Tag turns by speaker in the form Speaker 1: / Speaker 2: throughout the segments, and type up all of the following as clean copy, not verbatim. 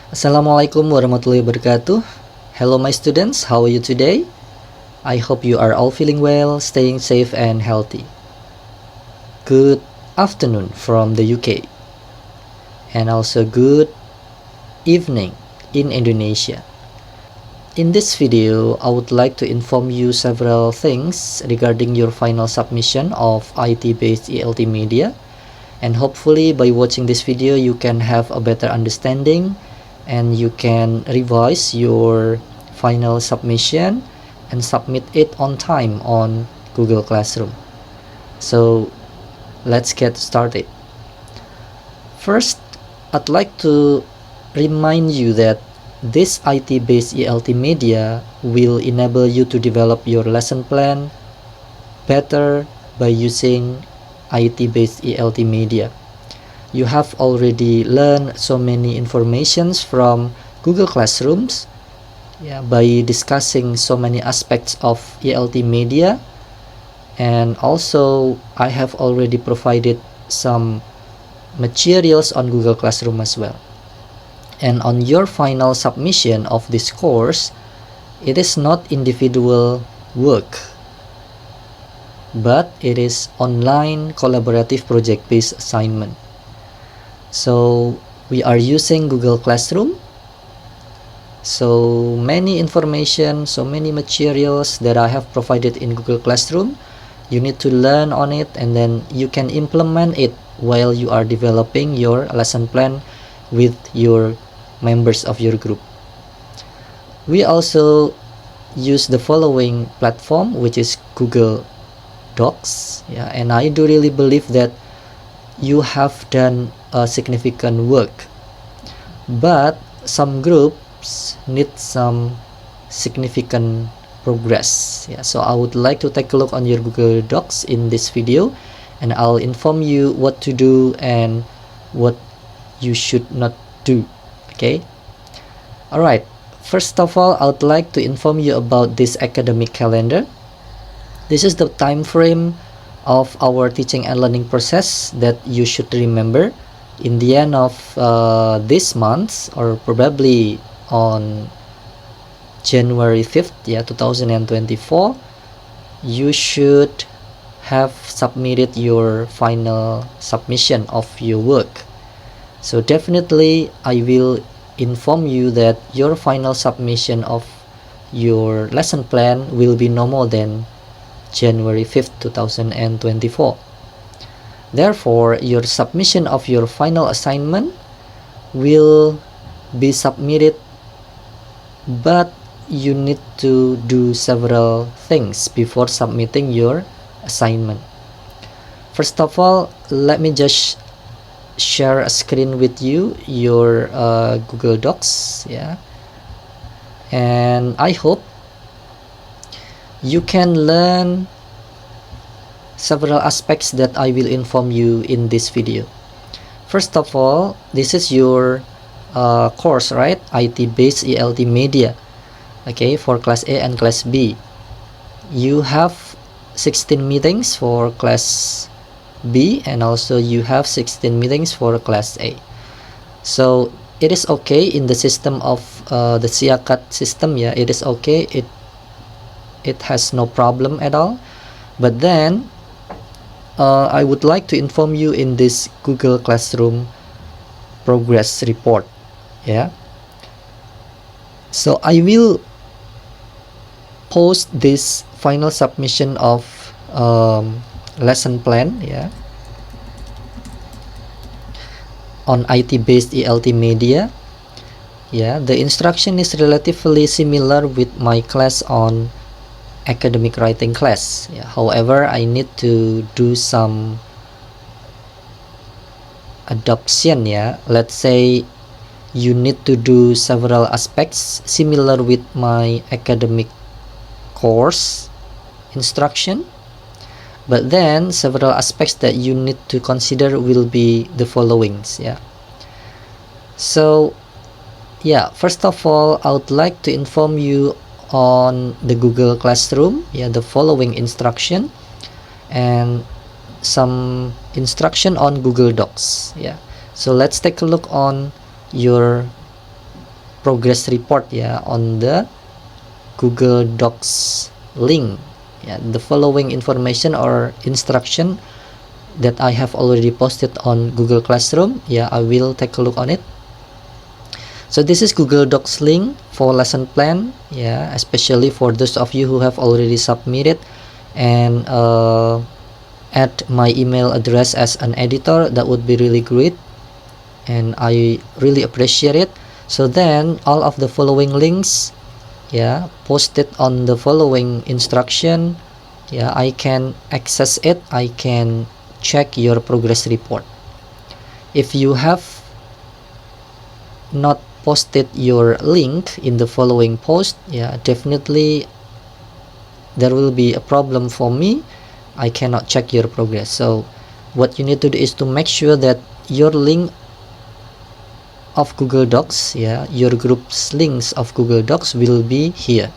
Speaker 1: Assalamualaikum warahmatullahi wabarakatuh. Hello my students, how are you today? I hope you are all feeling well, staying safe and healthy. Good afternoon from the UK. And also good evening in Indonesia. In this video, I would like to inform you several things regarding your final submission of IT-based ELT media. And hopefully by watching this video, you can have a better understanding and you can revise your final submission and submit it on time on Google Classroom. So let's get started. First, I'd like to remind you that this IT-based ELT media will enable you to develop your lesson plan better by using IT-based ELT media. You have already learned so many informations from Google Classrooms by discussing so many aspects of ELT media, and also I have already provided some materials on Google Classroom as well. And on your final submission of this course, it is not individual work, but it is online collaborative project-based assignment. So we are using Google Classroom. So many information, so many materials that I have provided in Google Classroom. You need to learn on it and then you can implement it while you are developing your lesson plan with your members of your group. We also use the following platform, which is Google Docs. And I do really believe that you have done a significant work, but some groups need some significant progress. So I would like to take a look on your Google Docs in this video, and I'll inform you what to do and what you should not do. Okay. All right. First of all, I would like to inform you about this academic calendar. This is the time frame of our teaching and learning process that you should remember. In the end of this month, or probably on January 5th, 2024, you should have submitted your final submission of your work. So definitely I will inform you that your final submission of your lesson plan will be no more than January 5th, 2024. Therefore, your submission of your final assignment will be submitted, but you need to do several things before submitting your assignment. First of all, let me just share a screen with you, your Google Docs, and I hope you can learn several aspects that I will inform you in this video. First of all, this is your course, right? IT-based ELT media. Okay, for class A and class B. You have 16 meetings for class B, and also you have 16 meetings for class A. So it is okay in the system of the Siakat system. It is okay. It has no problem at all. But then I would like to inform you in this Google Classroom progress report. So I will post this final submission of lesson plan on IT-based ELT media. The instruction is relatively similar with my class on academic writing class. However, I need to do some adoption. Let's say you need to do several aspects similar with my academic course instruction, but then several aspects that you need to consider will be the followings. So first of all, I would like to inform you on the Google Classroom, the following instruction and some instruction on Google Docs. So let's take a look on your progress report on the Google Docs link. The following information or instruction that I have already posted on Google Classroom, I will take a look on it. So this is Google Docs link for lesson plan, especially for those of you who have already submitted and add my email address as an editor. That would be really great, and I really appreciate it. So then all of the following links posted on the following instruction, I can access it. I can check your progress report. If you have not posted your link in the following post, definitely there will be a problem for me. I cannot check your progress. So what you need to do is to make sure that your link of Google Docs, your group's links of Google Docs will be here.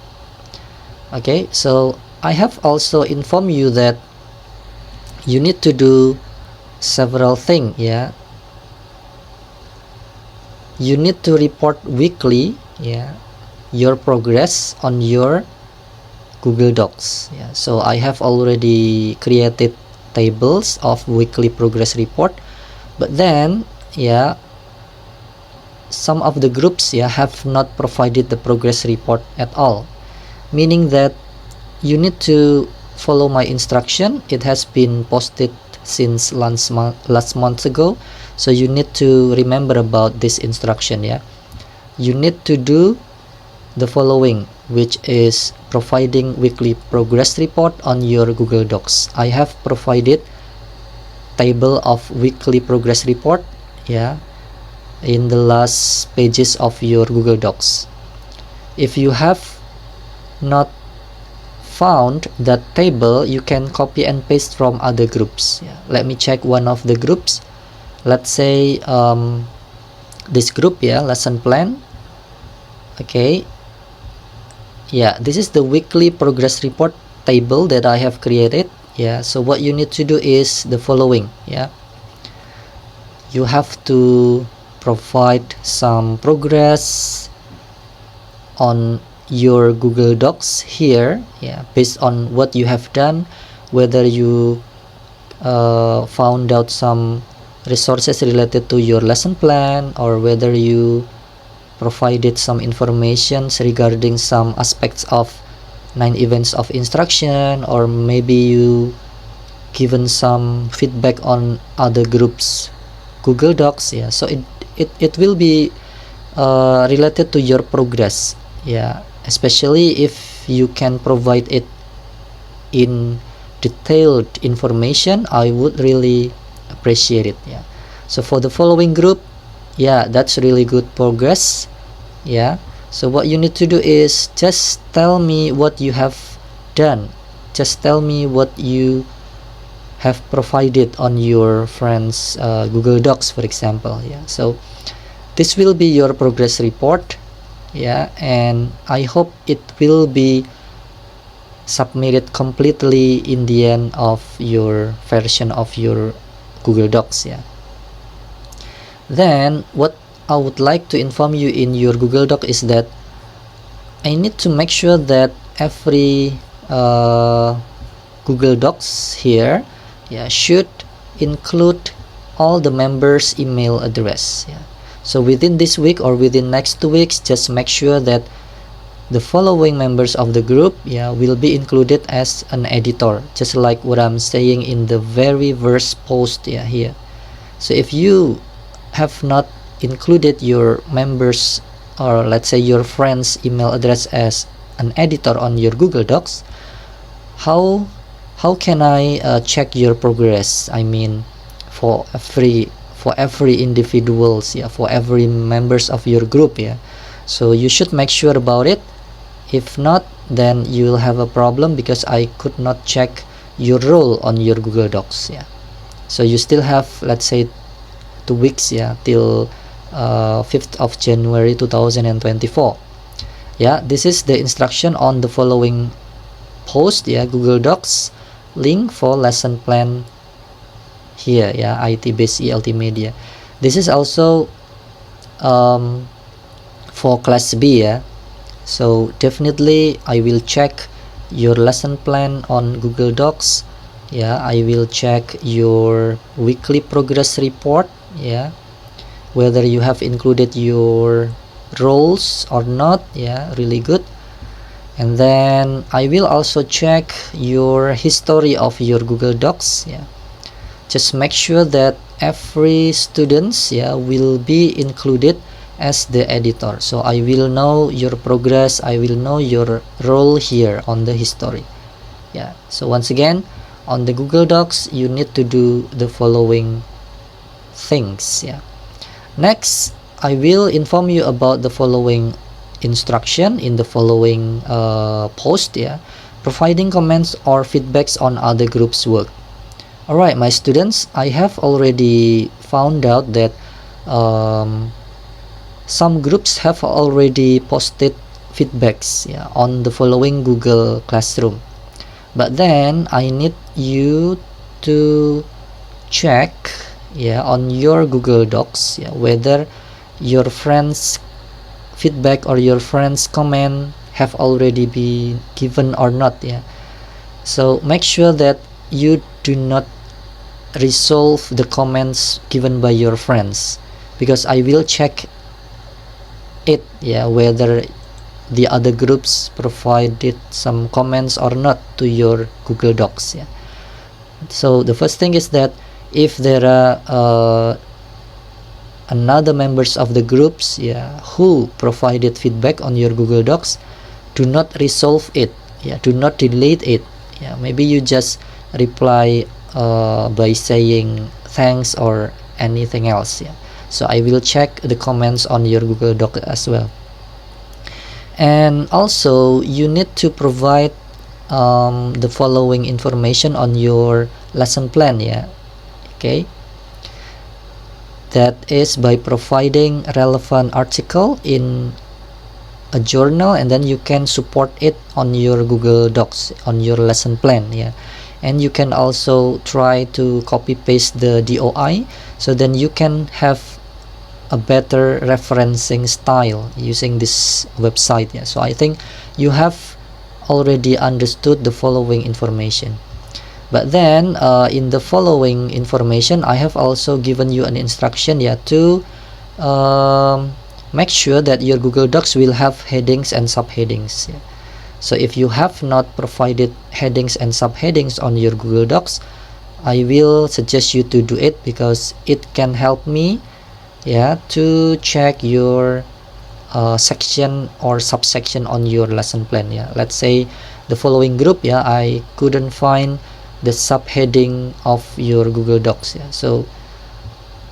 Speaker 1: Okay, so I have also informed you that you need to do several things. You need to report weekly your progress on your Google Docs. So I have already created tables of weekly progress report, but then some of the groups have not provided the progress report at all, meaning that you need to follow my instruction. It has been posted since last month ago, so you need to remember about this instruction. You need to do the following, which is providing weekly progress report on your Google Docs. I have provided table of weekly progress report in the last pages of your Google Docs. If you have not found that table, you can copy and paste from other groups. Let me check one of the groups. Let's say this group, lesson plan. Okay, this is the weekly progress report table that I have created. So what you need to do is the following. You have to provide some progress on your Google Docs here, based on what you have done, whether you found out some resources related to your lesson plan, or whether you provided some information regarding some aspects of 9 events of instruction, or maybe you given some feedback on other groups Google Docs. So it will be related to your progress, especially if you can provide it in detailed information. I would really appreciate it. So for the following group, that's really good progress. So what you need to do is just tell me what you have done. Just tell me what you have provided on your friends Google Docs, for example. So this will be your progress report, and I hope it will be submitted completely in the end of your version of your Google Docs. Then what I would like to inform you in your Google Doc is that I need to make sure that every Google Docs here should include all the members' email address. So within this week or within next 2 weeks, just make sure that the following members of the group will be included as an editor, just like what I'm saying in the very first post here. So if you have not included your members, or let's say your friends' email address as an editor on your Google Docs, how can I check your progress? I mean, for every individuals, for every members of your group. So you should make sure about it. If not, then you will have a problem, because I could not check your role on your Google Docs. So you still have, let's say, 2 weeks till 5th of January 2024. This is the instruction on the following post, Google Docs link for lesson plan here, IT based ELT media. This is also for class B, yeah. So definitely I will check your lesson plan on Google Docs. Yeah, I will check your weekly progress report, yeah, whether you have included your roles or not. Yeah, really good. And then I will also check your history of your Google Docs. Yeah, just make sure that every students, yeah, will be included as the editor, so I will know your progress, I will know your role here on the history. Yeah, so once again, on the Google Docs you need to do the following things. Yeah, next I will inform you about the following instruction in the following post. Yeah, providing comments or feedbacks on other groups work. Alright, my students, I have already found out that some groups have already posted feedbacks, yeah, on the following Google Classroom. But then I need you to check, yeah, on your Google Docs, yeah, whether your friends' feedback or your friends' comment have already been given or not. Yeah, so make sure that you do not resolve the comments given by your friends, because I will check it, yeah, whether the other groups provided some comments or not to your Google Docs. Yeah, so the first thing is that if there are another members of the groups, yeah, who provided feedback on your Google Docs, do not resolve it. Yeah, do not delete it. Yeah, maybe you just reply by saying thanks or anything else. Yeah, so I will check the comments on your Google Doc as well. And also you need to provide the following information on your lesson plan. Yeah, okay, that is by providing relevant article in a journal, and then you can support it on your Google Docs on your lesson plan. Yeah, and you can also try to copy paste the DOI, so then you can have a better referencing style using this website. Yeah, so I think you have already understood the following information. But then in the following information I have also given you an instruction, yeah, to make sure that your Google Docs will have headings and subheadings. Yeah. So if you have not provided headings and subheadings on your Google Docs, I will suggest you to do it, because it can help me, yeah, to check your section or subsection on your lesson plan. Yeah, let's say the following group, yeah, I couldn't find the subheading of your Google Docs. Yeah, so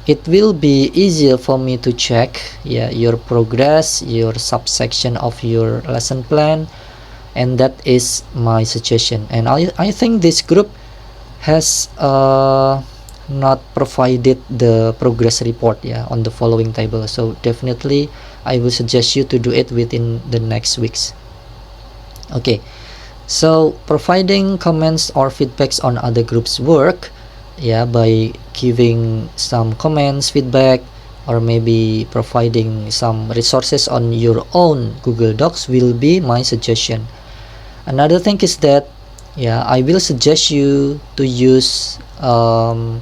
Speaker 1: it will be easier for me to check, yeah, your progress, your subsection of your lesson plan, and that is my suggestion. And I think this group has not provided the progress report, yeah, on the following table, so definitely I will suggest you to do it within the next weeks. Okay, so providing comments or feedbacks on other groups work, yeah, by giving some comments, feedback, or maybe providing some resources on your own Google Docs will be my suggestion. Another thing is that, yeah, I will suggest you to use a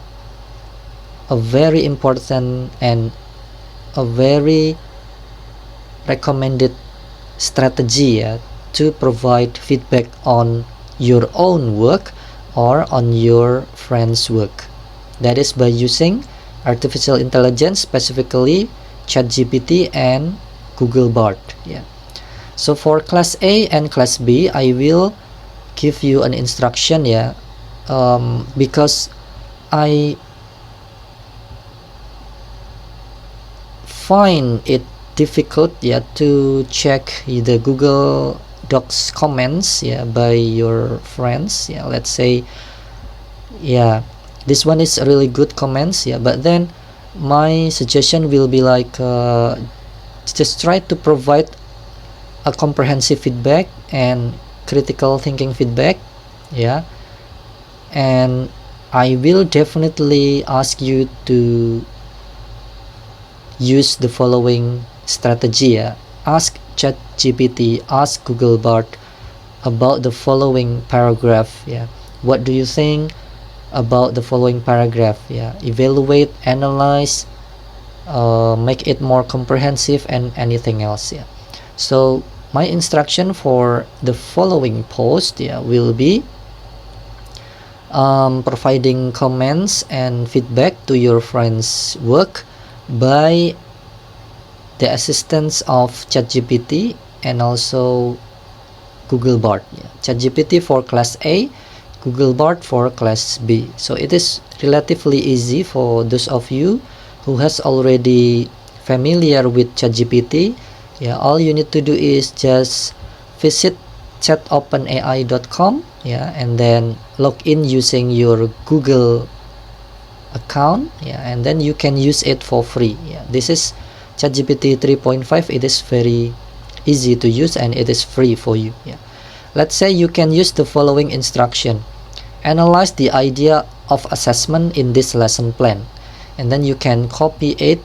Speaker 1: very important and a very recommended strategy, yeah, to provide feedback on your own work or on your friend's work. That is by using artificial intelligence, specifically ChatGPT and Google Bard. Yeah. So for class A and class B, I will give you an instruction, yeah, because I find it difficult, yeah, to check the Google Docs comments, yeah, by your friends. Yeah, let's say, yeah, this one is really good comments, yeah, but then my suggestion will be like just try to provide a comprehensive feedback and critical thinking feedback. Yeah, and I will definitely ask you to use the following strategy, yeah, ask ChatGPT, ask Google Bard about the following paragraph. Yeah, what do you think about the following paragraph? Yeah, evaluate, analyze, make it more comprehensive, and anything else. Yeah, so my instruction for the following post, yeah, will be providing comments and feedback to your friends' work by the assistance of ChatGPT and also Google Bard. Yeah. ChatGPT for class A, Google Bard for class B. So it is relatively easy for those of you who has already familiar with ChatGPT. Yeah, all you need to do is just visit chatopenai.com, yeah, and then log in using your Google account, yeah, and then you can use it for free. Yeah, this is ChatGPT 3.5. It is very easy to use and it is free for you. Yeah, let's say you can use the following instruction: analyze the idea of assessment in this lesson plan, and then you can copy it,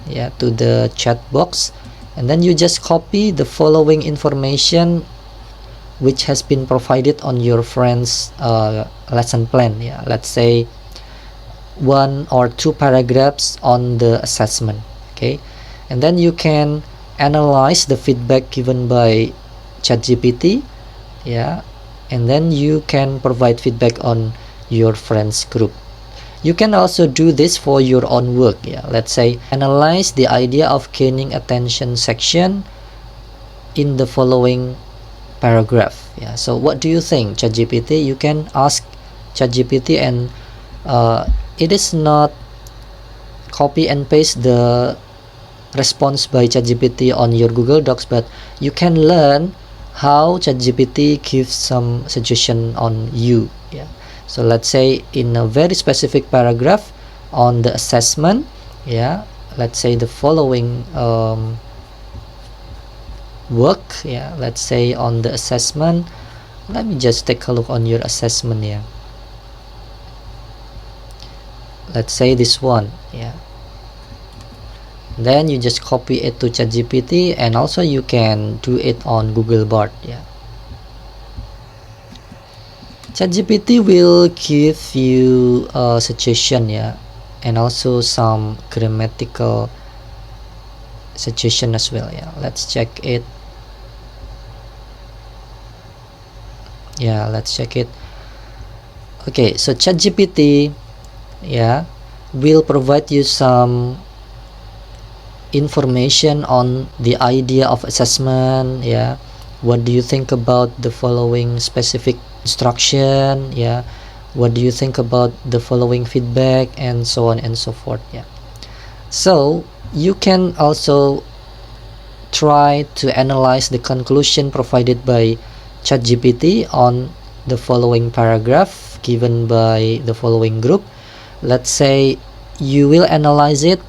Speaker 1: yeah, to the chat box, and then you just copy the following information which has been provided on your friend's lesson plan. Yeah, let's say 1 or 2 paragraphs on the assessment. Okay, and then you can analyze the feedback given by ChatGPT, yeah, and then you can provide feedback on your friends group. You can also do this for your own work. Yeah, let's say analyze the idea of gaining attention section in the following paragraph. Yeah, so what do you think, ChatGPT? You can ask ChatGPT, and it is not copy and paste the response by ChatGPT on your Google Docs, but you can learn how ChatGPT gives some suggestion on you. Yeah, so let's say in a very specific paragraph on the assessment, yeah, let's say the following work, yeah, let's say on the assessment, let me just take a look on your assessment. Yeah, let's say this one. Yeah, then you just copy it to ChatGPT, and also you can do it on Google Bard. Yeah, ChatGPT will give you a suggestion, yeah, and also some grammatical suggestion as well. Yeah, let's check it. Yeah, let's check it. Okay, so ChatGPT, yeah, will provide you some information on the idea of assessment. Yeah, what do you think about the following specific instruction? Yeah, what do you think about the following feedback, and so on and so forth. Yeah, so you can also try to analyze the conclusion provided by ChatGPT on the following paragraph given by the following group. Let's say you will analyze it.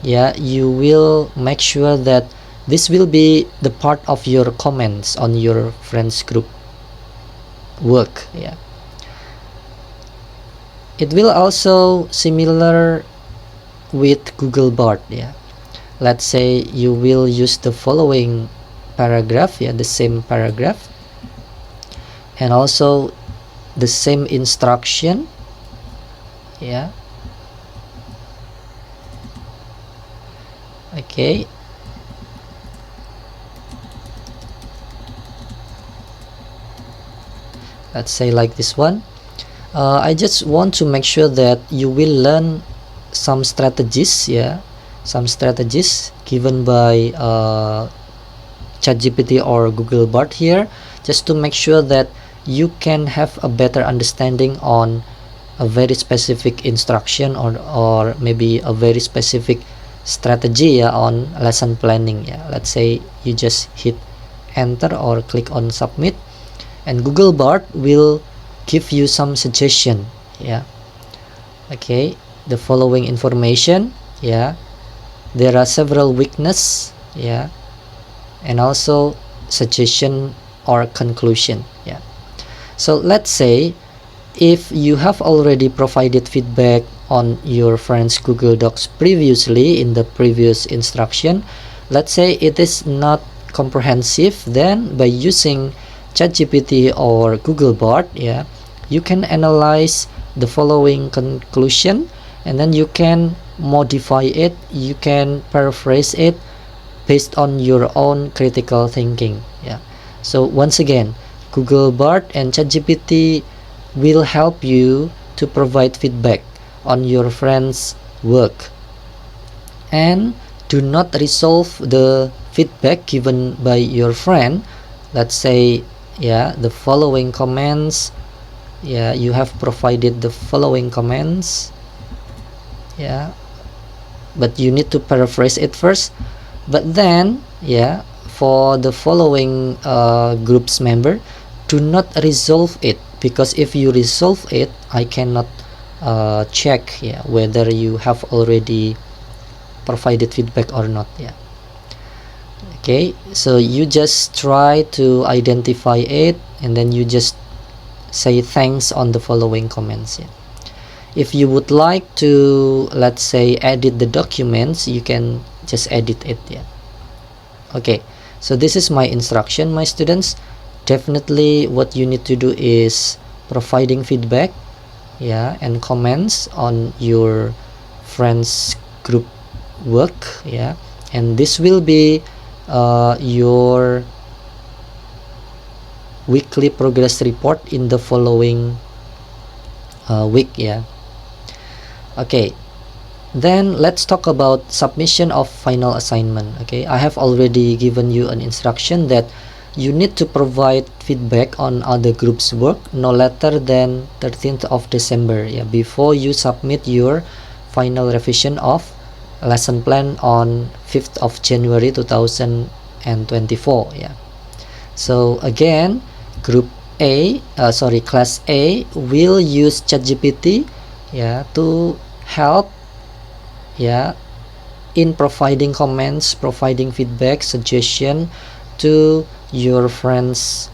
Speaker 1: Yeah, you will make sure that this will be the part of your comments on your friends group work. Yeah, it will also similar with Google Bard. Yeah, let's say you will use the following paragraph, yeah, the same paragraph, and also the same instruction. Yeah, okay, let's say like this one. I just want to make sure that you will learn some strategies, yeah, some strategies given by ChatGPT or Google Bard here, just to make sure that you can have a better understanding on a very specific instruction, or maybe a very specific strategy, yeah, on lesson planning. Yeah, let's say you just hit enter or click on submit, and Google Bard will give you some suggestion. Yeah, okay, the following information. Yeah, there are several weaknesses. Yeah, and also suggestion or conclusion. Yeah, so let's say if you have already provided feedback on your friends Google Docs previously in the previous instruction, let's say it is not comprehensive, then by using ChatGPT or Google Bard, yeah, you can analyze the following conclusion, and then you can modify it, you can paraphrase it based on your own critical thinking. Yeah. So once again, Google Bard and ChatGPT will help you to provide feedback on your friend's work, and do not resolve the feedback given by your friend. Let's say, yeah, the following comments, yeah, you have provided the following comments, yeah, but you need to paraphrase it first. But then, yeah, for the following group's member, do not resolve it, because if you resolve it, I cannot check, yeah, whether you have already provided feedback or not. Yeah. Okay, so you just try to identify it, and then you just say thanks on the following comments. Yeah. If you would like to, let's say, edit the documents, you can just edit it. Yeah. Okay, so this is my instruction, my students. Definitely what you need to do is providing feedback, yeah, and comments on your friends group work, yeah, and this will be your weekly progress report in the following week. Yeah. Okay, then let's talk about submission of final assignment. Okay, I have already given you an instruction that you need to provide feedback on other groups work no later than 13th of December, yeah, before you submit your final revision of lesson plan on 5th of January 2024. Yeah. So again, class A will use ChatGPT, yeah, to help, yeah, in providing comments, providing feedback, suggestion to your friends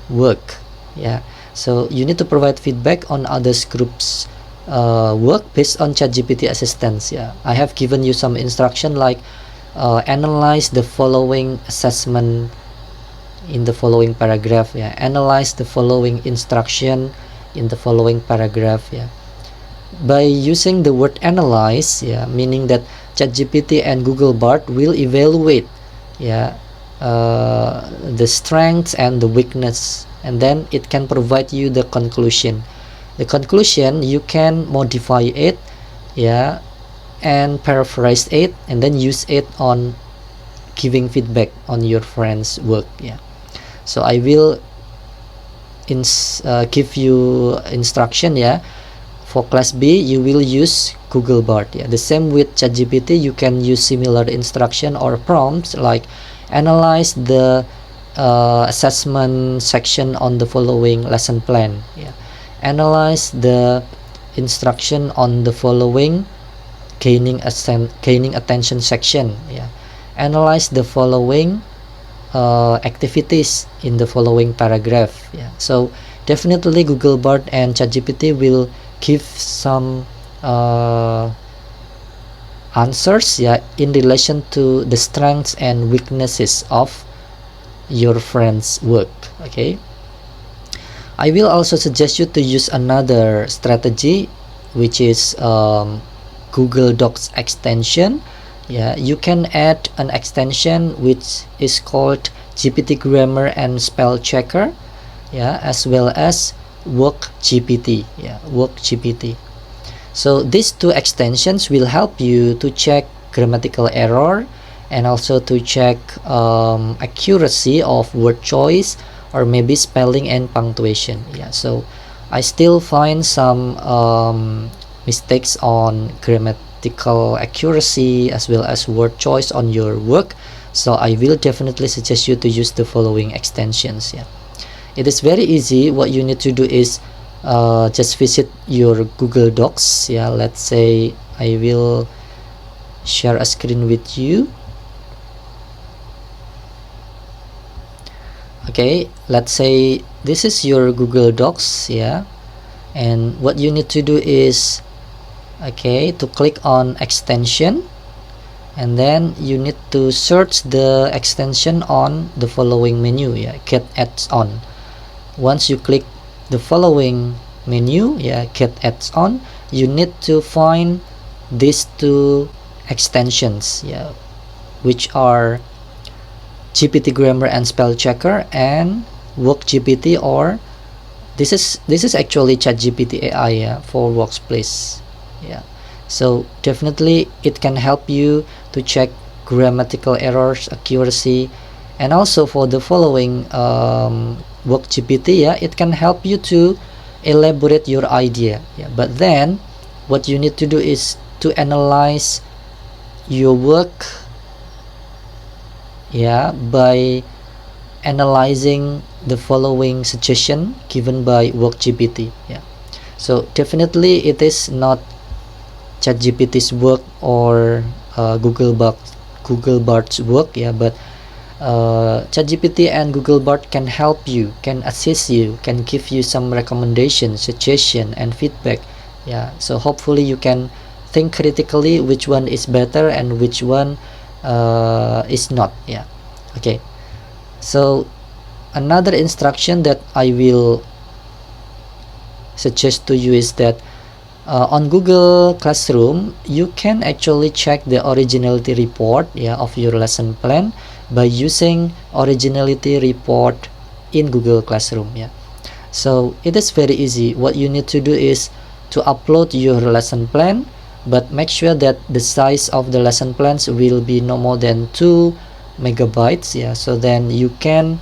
Speaker 1: work. Yeah, so you need to provide feedback on others groups work based on ChatGPT assistance. Yeah, I have given you some instruction like analyze the following assessment in the following paragraph. Yeah, analyze the following instruction in the following paragraph. Yeah, by using the word analyze, yeah, meaning that ChatGPT and Google Bard will evaluate, yeah, the strengths and the weakness, and then it can provide you the conclusion. The conclusion, you can modify it, yeah, and paraphrase it, and then use it on giving feedback on your friend's work. Yeah, so I will give you instruction. Yeah, for class B you will use Google Bard. Yeah, the same with ChatGPT, you can use similar instruction or prompts like analyze the assessment section on the following lesson plan. Yeah, analyze the instruction on the following gaining attention section. Yeah, analyze the following activities in the following paragraph. Yeah, so definitely Google Bard and ChatGPT will give some answers, yeah, in relation to the strengths and weaknesses of your friend's work. Okay, I will also suggest you to use another strategy, which is Google Docs extension. Yeah, you can add an extension which is called GPT Grammar and Spell Checker, yeah, as well as Work GPT. Yeah, Work GPT. So these two extensions will help you to check grammatical error and also to check accuracy of word choice or maybe spelling and punctuation. Yeah, so I still find some mistakes on grammatical accuracy as well as word choice on your work, so I will definitely suggest you to use the following extensions. Yeah, it is very easy. What you need to do is just visit your Google Docs. Yeah, let's say I will share a screen with you. Okay, let's say this is your Google Docs. Yeah, and what you need to do is, okay, to click on extension. and then you need to search the extension on the following menu, get add-on. Once you click the following menu, get add-on, you need to find these two extensions, which are GPT Grammar and Spell Checker and WorkGPT, or this is actually ChatGPT AI for Workplace. So definitely it can help you to check grammatical errors, accuracy, and also for the following WorkGPT, it can help you to elaborate your idea. But then what you need to do is to analyze your work by analyzing the following suggestion given by WorkGPT. So definitely it is not ChatGPT's work or Google Bard's work, but ChatGPT and Google Bard can help you, can assist you, can give you some recommendations, suggestion, and feedback. So hopefully you can think critically which one is better and which one is not. Okay, so another instruction that I will suggest to you is that on Google Classroom you can actually check the originality report of your lesson plan by using originality report in Google Classroom. So it is very easy. What you need to do is to upload your lesson plan, but make sure that the size of the lesson plans will be no more than 2 megabytes. So then you can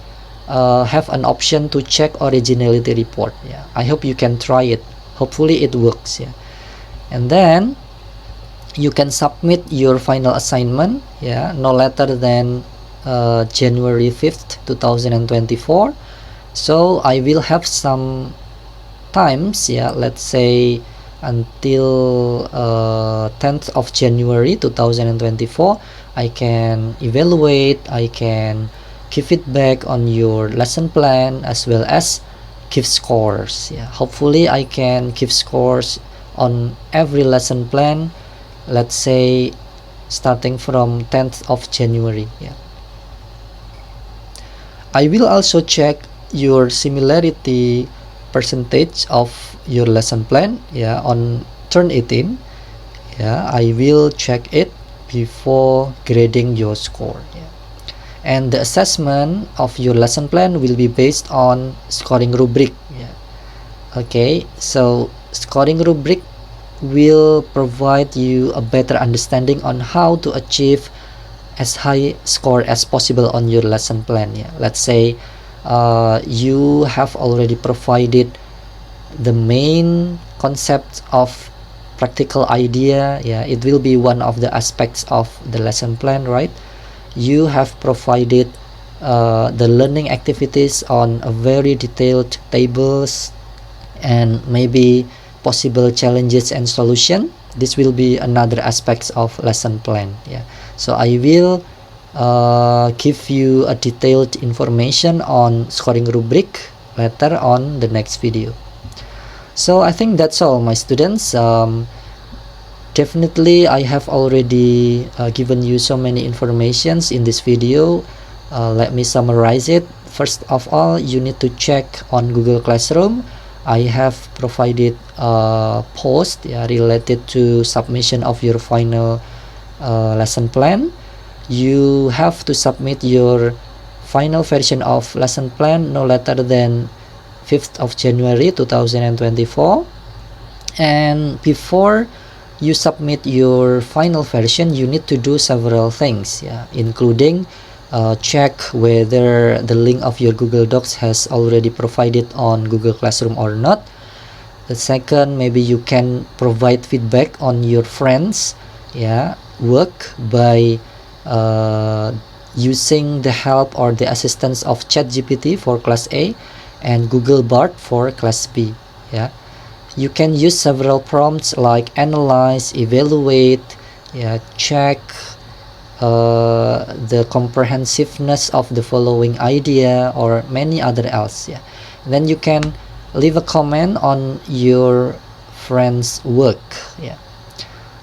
Speaker 1: have an option to check originality report. I hope you can try it. Hopefully it works. And then you can submit your final assignment no later than January 5th 2024. So I will have some times, let's say until 10th of January 2024. I can evaluate, I can give feedback on your lesson plan, as well as give scores. Hopefully I can give scores on every lesson plan, let's say starting from 10th of January. I will also check your similarity percentage of your lesson plan on turn 18. I will check it before grading your score. And the assessment of your lesson plan will be based on scoring rubric. Okay, so scoring rubric will provide you a better understanding on how to achieve as high score as possible on your lesson plan. Let's say you have already provided the main concept of practical idea. It will be one of the aspects of the lesson plan, right? You have provided the learning activities on a very detailed tables and maybe possible challenges and solution. This will be another aspects of lesson plan. So I will give you a detailed information on scoring rubric later on the next video. So I think that's all, my students. Definitely I have already given you so many informations in this video. Let me summarize it. First of all, you need to check on Google Classroom. I have provided a post related to submission of your final lesson plan. You have to submit your final version of lesson plan no later than 5th of January 2024. And before you submit your final version, you need to do several things, including check whether the link of your Google Docs has already provided on Google Classroom or not. The second, maybe you can provide feedback on your friends work by using the help or the assistance of ChatGPT for class A and Google Bard for class B. You can use several prompts like analyze, evaluate, check the comprehensiveness of the following idea, or many other else. Then you can leave a comment on your friend's work.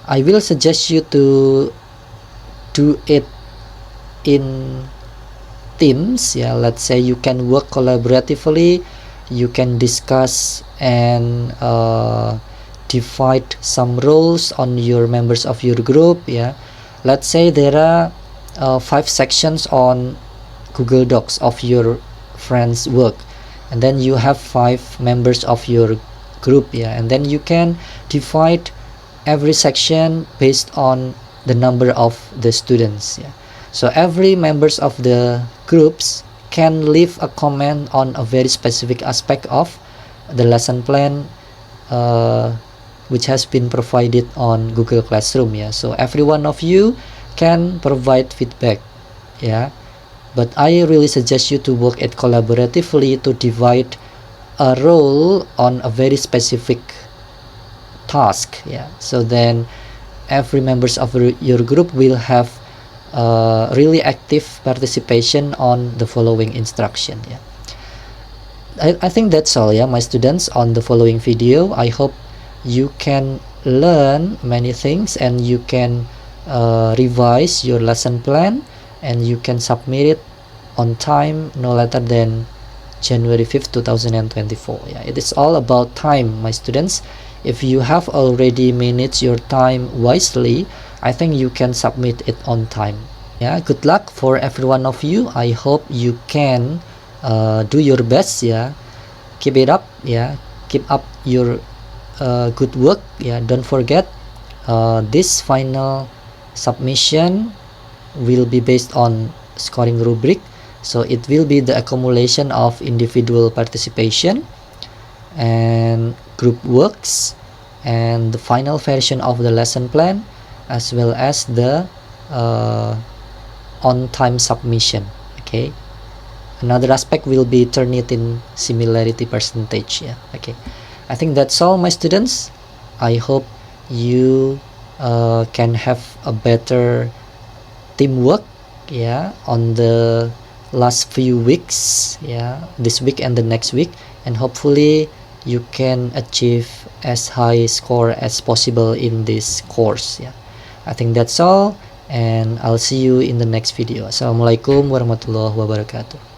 Speaker 1: I will suggest you to do it in teams, yeah, let's say you can work collaboratively, you can discuss and divide some roles on your members of your group, yeah. Let's say there are 5 sections on Google Docs of your friends work, and then you have 5 members of your group, yeah, and then you can divide every section based on the number of the students, yeah. So every members of the groups can leave a comment on a very specific aspect of the lesson plan which has been provided on Google Classroom, yeah. So every one of you can provide feedback, yeah. But I really suggest you to work it collaboratively to divide a role on a very specific task, yeah. So then every members of your group will have really active participation on the following instruction, yeah. I think that's all, yeah, my students, on the following video. I hope you can learn many things and you can revise your lesson plan and you can submit it on time, no later than January 5th 2024, yeah. It is all about time, my students. If you have already managed your time wisely, I think you can submit it on time, yeah. Good luck for every one of you. I hope you can do your best, yeah. Keep it up, yeah. Keep up your good work, yeah. Don't forget this final submission will be based on scoring rubric, so it will be the accumulation of individual participation and group works and the final version of the lesson plan, as well as the on-time submission, okay. Another aspect will be Turnitin similarity percentage, yeah. Okay, I think that's all, my students. I hope you can have a better teamwork, yeah, on the last few weeks, yeah, this week and the next week, and hopefully you can achieve as high score as possible in this course, yeah. I think that's all, and I'll see you in the next video. Assalamualaikum warahmatullahi wabarakatuh.